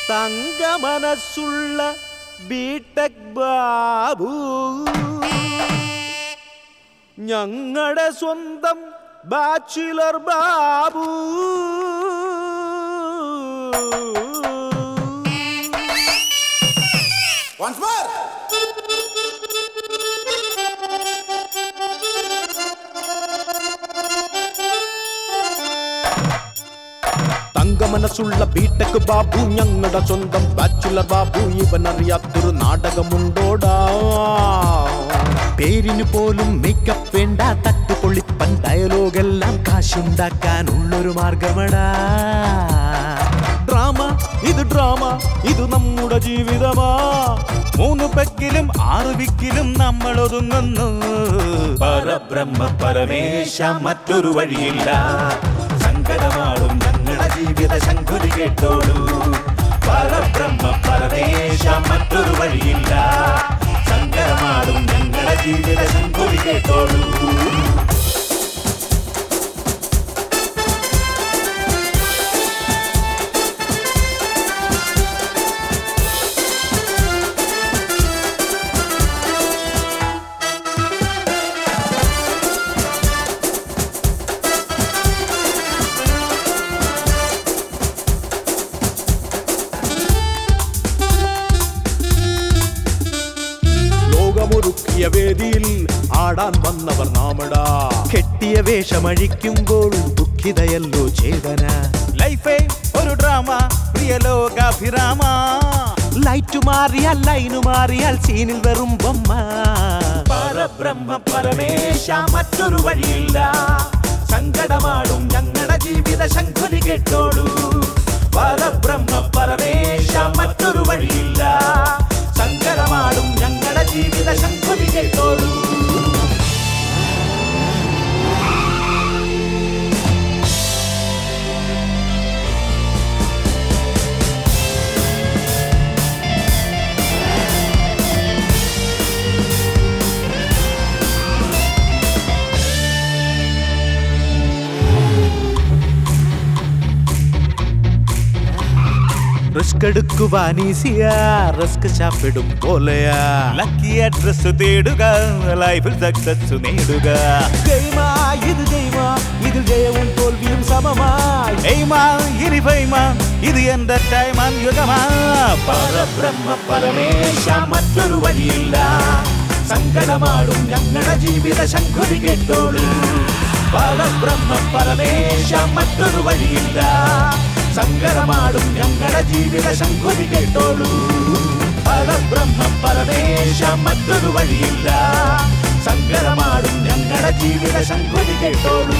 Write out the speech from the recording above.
തങ്ക മനസ്സുള്ള ബിടെക് ബാബു ഞങ്ങളുടെ സ്വന്തം ബാച്ചിലർ ബാബു Once more. തങ്ക മനസ്സുള്ള ബിടെക് ബാബു ഞങ്ങളുടെ സ്വന്തം ബാച്ചിലർ ബാബു ഇവനറിയാത്തൊരു നാടകമുണ്ടോടാ പേരിന് പോലും മേക്കപ്പ് വേണ്ട തട്ടുപൊളിപ്പൻ ഡയലോഗെല്ലാം കാശുണ്ടാക്കാനുള്ളൊരു മാർഗമടാ ഡ്രാമ ഇത് നമ്മുടെ ജീവിതമാ 3 പെക്കിലും 6 വിക്കിലും നമ്മൾ ഒതുങ്ങുന്നു പരബ്രഹ്മ പരമേശ മറ്റൊരു വഴിയില്ല സങ്കടമാടും ഞങ്ങളുടെ ജീവിത ശങ്കുലി കേട്ടോളൂ പരബ്രഹ്മ പരമേശ മറ്റൊരു വഴിയില്ല സങ്കടമാടും ഞങ്ങളുടെ ജീവിത ശങ്കുലി കേട്ടോളൂ ൊരുക്കിയ വേദിയിൽ ആടാൻ വന്നവർ നാമടാ കെട്ടിയ വേഷമഴിക്കുമ്പോൾ ദുഃഖിതയല്ലോ ചേതന ലൈഫേ ഒരു ഡ്രാമ പ്രിയലോകാഭിരാമ ലൈറ്റു മാറിയാൽ ലൈനു മാറിയാൽ സീനിൽ വെറും ബൊമ്മ പരബ്രഹ്മ പരമേശ മറ്റൊരു വഴിയില്ല സങ്കടമാടും ഞങ്ങളുടെ ജീവിത ശങ്കുലി കേട്ടോളൂ പരബ്രഹ്മ പരമേശ മറ്റൊരു വഴിയില്ല സങ്കടമാടും ഞങ്ങളുടെ ജീവിത ശങ്കുലി കേട്ടോളൂ റിസ്ക് എടുക്കുവാൻ ഈസിയാ റിസ്ക് ചാപ്പിടും പോലെയാ ലക്കി അഡ്രസ് തേടുക ലൈഫിൽ സക്സസ് നേടുക ഇതിൽ ജയവും തോൽവിയും സമമായി ഇത് എന്റെ ടൈം യുഗമാ പരബ്രഹ്മ പരമേശ മറ്റൊരു വഴിയില്ല സങ്കടമാടും ഞങ്ങളുടെ ജീവിത ശങ്കുലി കേട്ടോളൂ പരബ്രഹ്മ പരമേശ മറ്റൊരു വഴിയില്ല സങ്കടമാടും ഞങ്ങളുടെ ജീവിത ശങ്കുലി കേട്ടോളൂ പരബ്രഹ്മ പരമേശ മറ്റൊരു വഴിയില്ല സങ്കടമാടും ഞങ്ങളുടെ ജീവിത ശങ്കുലി കേട്ടോളൂ